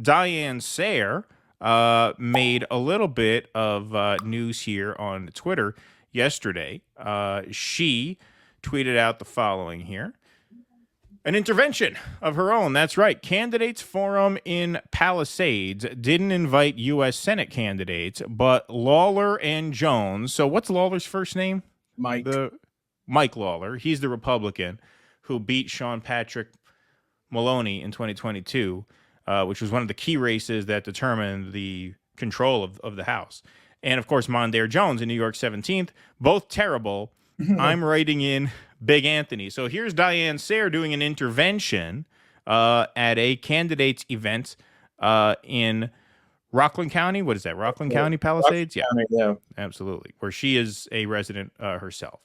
Diane Sare made a little bit of news here on Twitter yesterday. She tweeted out the following here. An intervention of her own. That's right. Candidates Forum in Palisades didn't invite U.S. Senate candidates, but Lawler and Jones. So what's Lawler's first name? Mike Lawler. He's the Republican who beat Sean Patrick Maloney in 2022, which was one of the key races that determined the control of the House. And, of course, Mondaire Jones in New York 17th. Both terrible. I'm writing in Big Anthony. So here's Diane Sare doing an intervention at a candidates event in Rockland County. What is that? Rockland County, Palisades? Rockland County, yeah, absolutely. Where she is a resident herself.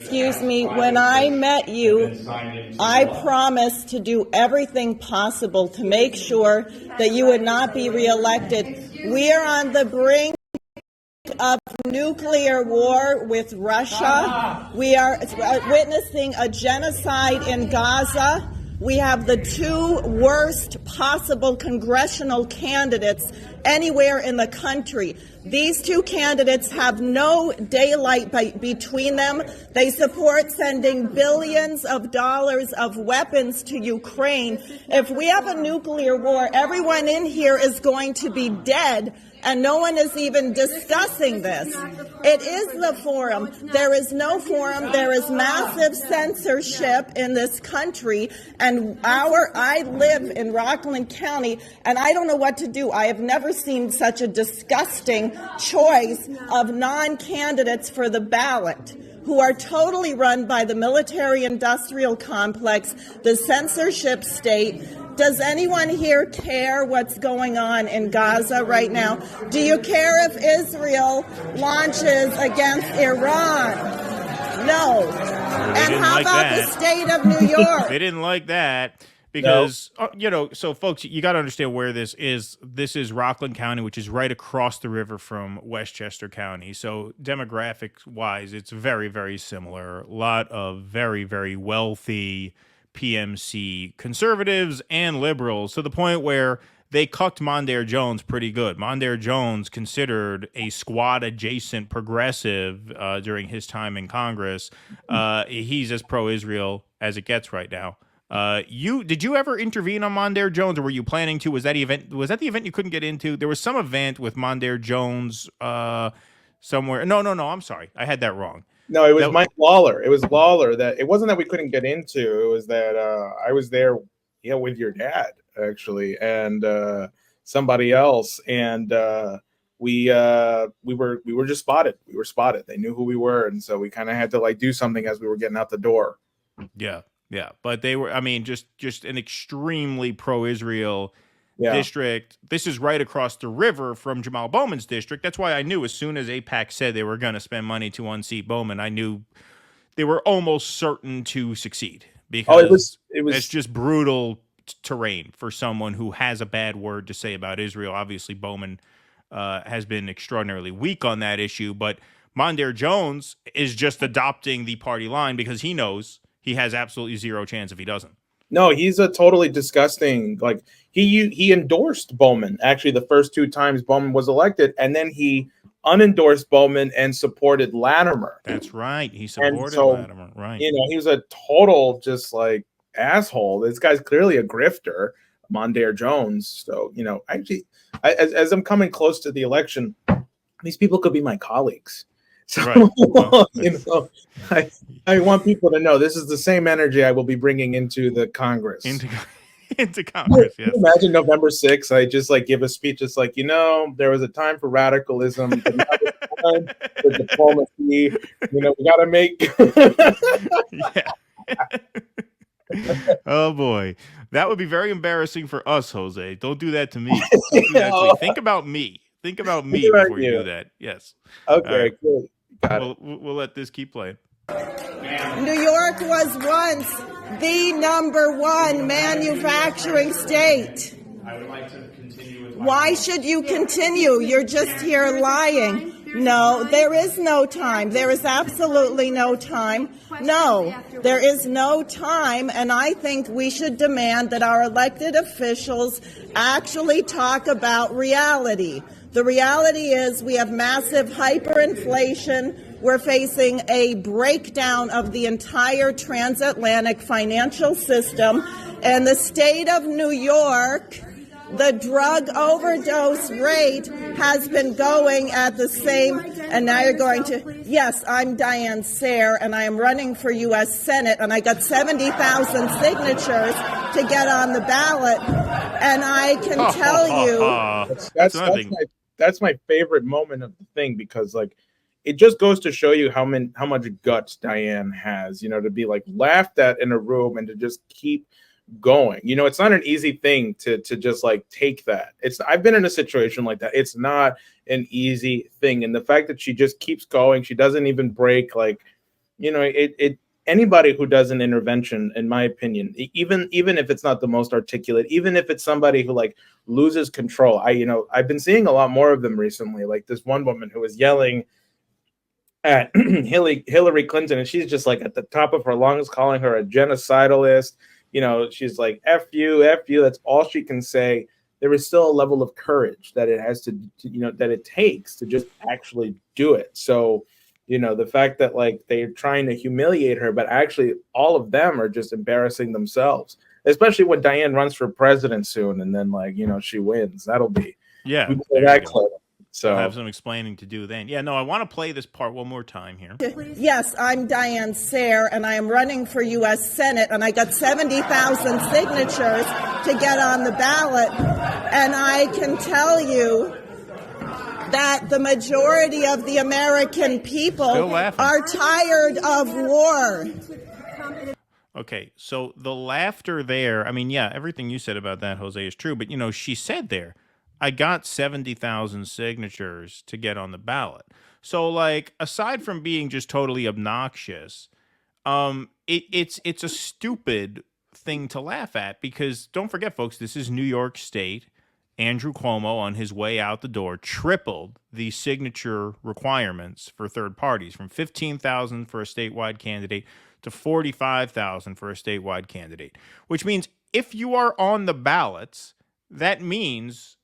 Excuse me, when I met you, I promised to do everything possible to make sure that you would not be reelected. We are on the brink of nuclear war with Russia. We are witnessing a genocide in Gaza. We have the two worst possible congressional candidates anywhere in the country. These two candidates have no daylight between them. They support sending billions of dollars of weapons to Ukraine. If we have a nuclear war, everyone in here is going to be dead. And no one is even discussing this. It is the forum. There is no forum. There is massive censorship in this country. And I live in Rockland County, and I don't know what to do. I have never seen such a disgusting choice of non-candidates for the ballot, who are totally run by the military-industrial complex, the censorship state. Does anyone here care what's going on in Gaza right now? Do you care if Israel launches against Iran? No. And how about the state of New York? They didn't like that. Because, so folks, you got to understand where this is. This is Rockland County, which is right across the river from Westchester County. So demographics-wise, it's very, very similar. A lot of very, very wealthy PMC conservatives and liberals, to the point where they cucked Mondaire Jones pretty good. Mondaire Jones, considered a squad-adjacent progressive during his time in Congress. He's as pro-Israel as it gets right now. Did you ever intervene on Mondaire Jones, or were you planning to? Was that the event you couldn't get into? There was some event with Mondaire Jones somewhere. No, I'm sorry. I had that wrong. No, it was Mike Lawler. It was Lawler. That it wasn't that we couldn't get into. It was that I was there, with your dad actually, and somebody else, and we were just spotted. We were spotted. They knew who we were, and so we kind of had to do something as we were getting out the door. Yeah. Yeah, but they were, just an extremely pro-Israel district. This is right across the river from Jamal Bowman's district. That's why I knew as soon as AIPAC said they were going to spend money to unseat Bowman, I knew they were almost certain to succeed, because it's just brutal terrain for someone who has a bad word to say about Israel. Obviously, Bowman has been extraordinarily weak on that issue, but Mondaire Jones is just adopting the party line because he knows he has absolutely zero chance if he doesn't. No, he's a totally disgusting. He endorsed Bowman actually the first two times Bowman was elected, and then he unendorsed Bowman and supported Latimer. That's right. He supported Latimer. Right. He was a total asshole. This guy's clearly a grifter, Mondaire Jones. So, actually, as I'm coming close to the election, these people could be my colleagues. So, right. I want people to know this is the same energy I will be bringing into the Congress. Into Congress, yes. Imagine November 6th, I just give a speech just there was a time for radicalism, but now it's time for diplomacy. We got to make... Oh, boy. That would be very embarrassing for us, Jose. Don't do that to me. Don't do that to me. Think about me. Think about me before you do that. Yes. Okay, cool. We'll let this keep playing. New York was once the number one manufacturing state. I would like to continue with Why should you continue? You're just here lying. No, there is no time. There is absolutely no time. No, there is no time, and I think we should demand that our elected officials actually talk about reality. The reality is we have massive hyperinflation. We're facing a breakdown of the entire transatlantic financial system. And the state of New York, the drug overdose rate has been going at the same, and now you're going to, yes, I'm Diane Sare, and I am running for U.S. Senate, and I got 70,000 signatures to get on the ballot, and I can tell you. That's my favorite moment of the thing, because like it just goes to show you how much guts Diane has, you know, to be like laughed at in a room and to just keep going. You know, it's not an easy thing to just like take that. I've been in a situation like that. It's not an easy thing. And the fact that she just keeps going, she doesn't even break, like, you know, anybody who does an intervention, in my opinion, even if it's not the most articulate, even if it's somebody who like loses control. I've been seeing a lot more of them recently. Like this one woman who was yelling at Hillary Clinton, and she's just like at the top of her lungs calling her a genocidalist. You know, she's like, F you. That's all she can say. There is still a level of courage that it has to that it takes to just actually do it. So, you know, the fact that like they're trying to humiliate her, but actually all of them are just embarrassing themselves, especially when Diane runs for president soon. And then like, you know, she wins. That'll be that clip. So I'll have some explaining to do then. Yeah, no, I want to play this part one more time here. Yes, I'm Diane Sare, and I am running for U.S. Senate, and I got 70,000 signatures to get on the ballot. And I can tell you that the majority of the American people are tired of war. Okay, so the laughter there, I mean, yeah, everything you said about that, Jose, is true. But, you know, she said there, I got 70,000 signatures to get on the ballot. So, like, aside from being just totally obnoxious, it's a stupid thing to laugh at, because don't forget, folks, this is New York State. Andrew Cuomo, on his way out the door, tripled the signature requirements for third parties, from 15,000 for a statewide candidate to 45,000 for a statewide candidate, which means if you are on the ballots, that means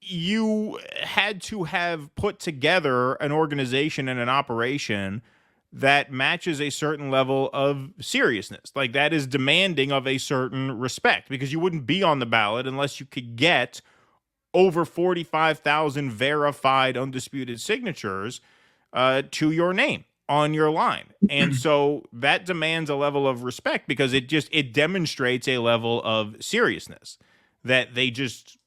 you had to have put together an organization and an operation that matches a certain level of seriousness. Like, that is demanding of a certain respect, because you wouldn't be on the ballot unless you could get over 45,000 verified, undisputed signatures to your name on your line. And so that demands a level of respect, because it demonstrates a level of seriousness that they just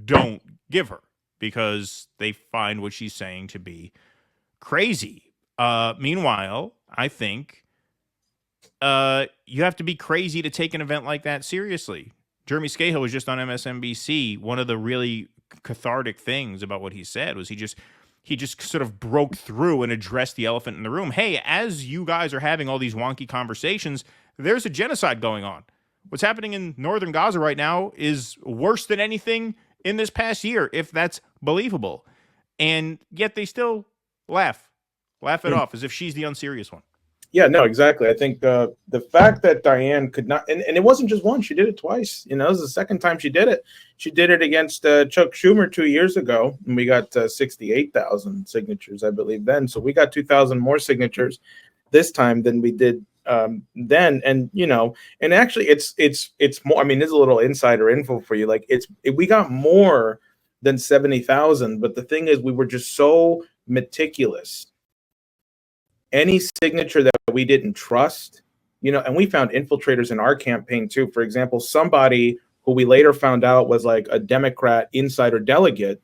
don't give her, because they find what she's saying to be crazy. Meanwhile, I think you have to be crazy to take an event like that seriously. Jeremy Scahill was just on MSNBC. One of the really cathartic things about what he said was he just sort of broke through and addressed the elephant in the room. Hey, as you guys are having all these wonky conversations, there's a genocide going on. What's happening in northern Gaza right now is worse than anything in this past year, if that's believable. And yet they still laugh it off as if she's the unserious one. Yeah, no, exactly. I think the fact that Diane could not, and it wasn't just once, she did it twice. You know, this is the second time she did it. She did it against Chuck Schumer 2 years ago, and we got 68,000 signatures, I believe, then. So we got 2,000 more signatures this time than we did then. And, you know, and actually it's more, I mean, this is a little insider info for you. Like we got more than 70,000, but the thing is, we were just so meticulous. Any signature that we didn't trust, you know, and we found infiltrators in our campaign too. For example, somebody who we later found out was like a Democrat insider delegate.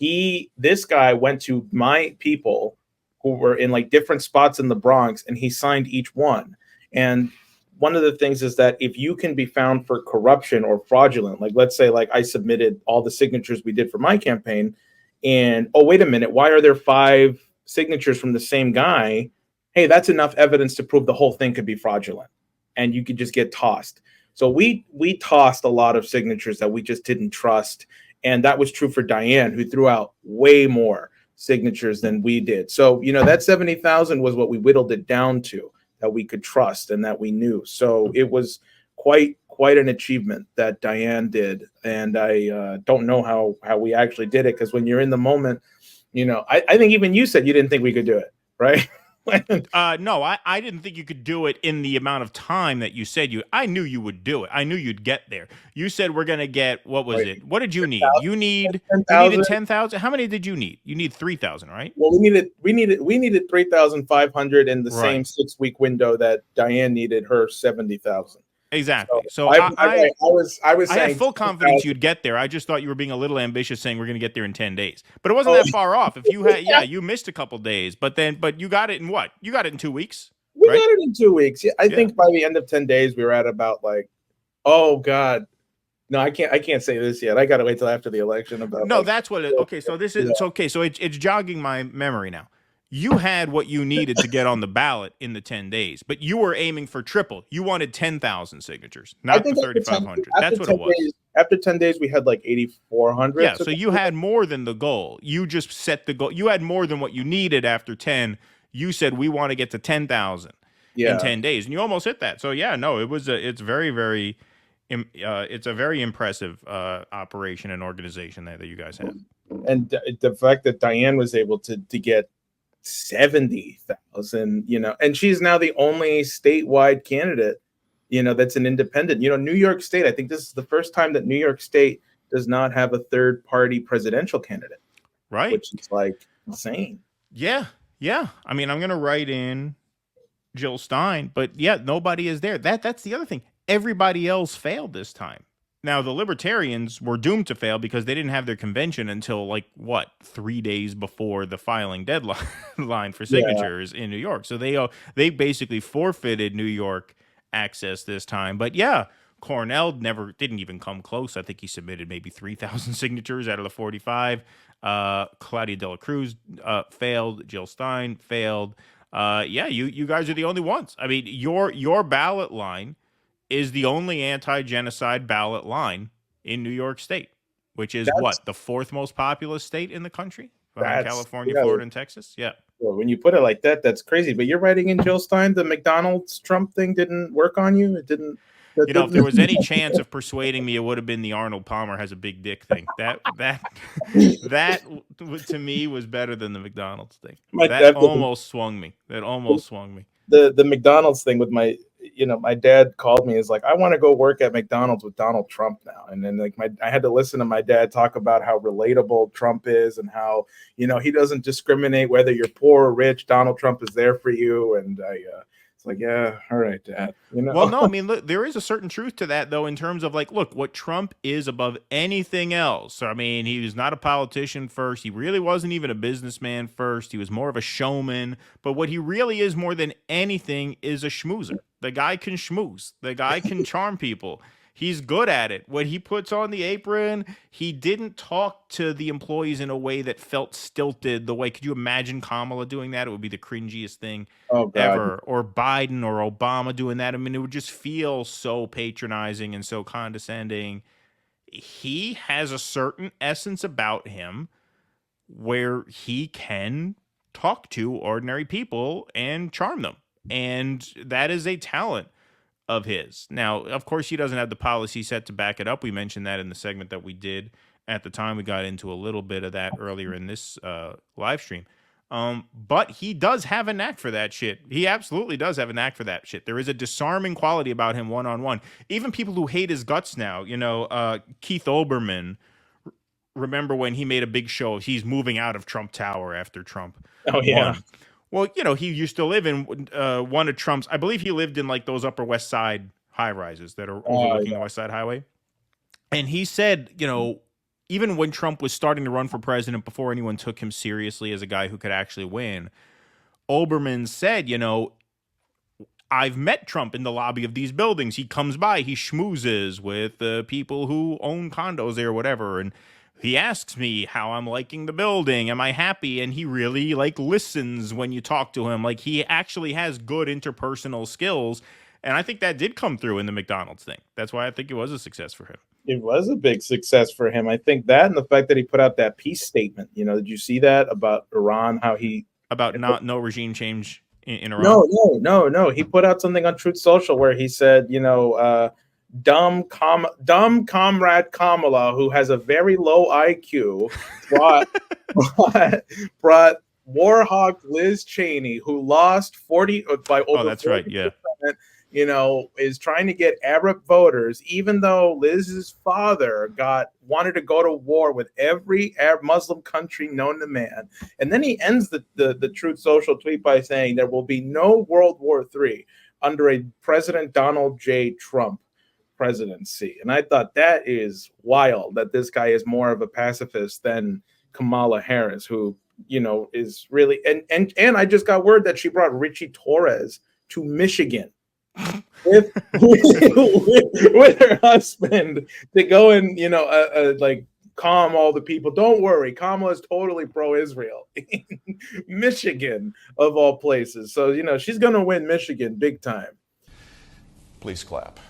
This guy went to my people who were in like different spots in the Bronx, and he signed each one. And one of the things is that if you can be found for corruption or fraudulent, like let's say like I submitted all the signatures we did for my campaign, and oh, wait a minute, why are there 5 signatures from the same guy? Hey, that's enough evidence to prove the whole thing could be fraudulent, and you could just get tossed. So we tossed a lot of signatures that we just didn't trust, and that was true for Diane, who threw out way more. signatures than we did. So, that 70,000 was what we whittled it down to, that we could trust and that we knew. So it was quite an achievement that Diane did. And I don't know how we actually did it, because when you're in the moment, I think even you said you didn't think we could do it, right? No, I didn't think you could do it in the amount of time that you said I knew you would do it. I knew you'd get there. You said we're going to get, what was it? What did you need? You needed 10,000. How many did you need? You need 3,000, right? Well, we needed 3,500 in the same 6-week window that Diane needed her 70,000. Exactly. So I was saying I had full confidence you'd get there. I just thought you were being a little ambitious, saying we're going to get there in 10 days. But it wasn't that far off. If you had, you missed a couple days, but you got it in what? You got it in 2 weeks. We got it in 2 weeks. I think by the end of 10 days, we were at about oh God. No, I can't say this yet. I got to wait till after the election. That's what it. Okay, so this is it's okay. So it's jogging my memory now. You had what you needed to get on the ballot in the 10 days, but you were aiming for triple. You wanted 10,000 signatures, not the 3,500. That's what it was. After 10 days, we had 8,400. Yeah, so you had more than the goal. You just set the goal. You had more than what you needed after 10. You said we want to get to 10,000 in 10 days, and you almost hit that. So it's very, very, it's a very impressive operation and organization that you guys have. And the fact that Diane was able to get 70,000, and she's now the only statewide candidate, that's an independent. New York State, I think this is the first time that New York State does not have a third party presidential candidate. Right. Which is insane. Yeah. I mean, I'm going to write in Jill Stein, but nobody is there. That's the other thing. Everybody else failed this time. Now, the Libertarians were doomed to fail because they didn't have their convention until 3 days before the filing deadline for signatures in New York. So they basically forfeited New York access this time. But Cornell didn't even come close. I think he submitted maybe 3,000 signatures out of the 45. Claudia De La Cruz failed. Jill Stein failed. You guys are the only ones. I mean, your ballot line is the only anti-genocide ballot line in New York State, which is the fourth most populous state in the country, behind California, Florida, and Texas. Yeah. Well, when you put it like that, that's crazy. But you're writing in Jill Stein, the McDonald's Trump thing didn't work on you. It didn't. If there was any chance of persuading me, it would have been the Arnold Palmer has a big dick thing. That to me was better than the McDonald's thing. That almost swung me. The McDonald's thing with my dad called me, is I want to go work at McDonald's with Donald Trump now. And then I had to listen to my dad talk about how relatable Trump is and how, he doesn't discriminate whether you're poor or rich. Donald Trump is there for you. And it's yeah, all right, Dad. Well, no, I mean, look, there is a certain truth to that, though, in terms of look, what Trump is above anything else. I mean, he was not a politician first. He really wasn't even a businessman first. He was more of a showman. But what he really is more than anything is a schmoozer. The guy can schmooze. The guy can charm people. He's good at it. When he puts on the apron, he didn't talk to the employees in a way that felt stilted. Could you imagine Kamala doing that? It would be the cringiest thing ever. Or Biden or Obama doing that. I mean, it would just feel so patronizing and so condescending. He has a certain essence about him where he can talk to ordinary people and charm them. And that is a talent of his. Now, of course, he doesn't have the policy set to back it up. We mentioned that in the segment that we did at the time. We got into a little bit of that earlier in this live stream. But he does have a knack for that shit. He absolutely does have a knack for that shit. There is a disarming quality about him one-on-one. Even people who hate his guts now, Keith Olbermann, remember when he made a big show of he's moving out of Trump Tower after Trump won. Well, he used to live in one of Trump's, I believe he lived in those Upper West Side high-rises that are overlooking the West Side Highway. And he said, even when Trump was starting to run for president, before anyone took him seriously as a guy who could actually win, Olbermann said, I've met Trump in the lobby of these buildings. He comes by, he schmoozes with the people who own condos there or whatever, and he asks me how I'm liking the building. Am I happy? And he really listens when you talk to him. He actually has good interpersonal skills. And I think that did come through in the McDonald's thing. That's why I think it was a success for him. It was a big success for him. I think that, and the fact that he put out that peace statement. You know, did you see that about Iran? How he about no regime change in Iran? No. He put out something on Truth Social where he said, you know, dumb comrade Kamala, who has a very low IQ, brought war hawk Liz Cheney, who lost 40 by over. Oh, that's right. Yeah. You know, is trying to get Arab voters, even though Liz's father wanted to go to war with every Arab Muslim country known to man. And then he ends the Truth Social tweet by saying there will be no World War III under a President Donald J. Trump presidency. And I thought that is wild that this guy is more of a pacifist than Kamala Harris, who, you know, is really and I just got word that she brought Richie Torres to Michigan with her husband to go and, you know, like calm all the people. Don't worry, Kamala is totally pro-Israel. Michigan of all places. So, you know, she's gonna win Michigan big time. Please clap.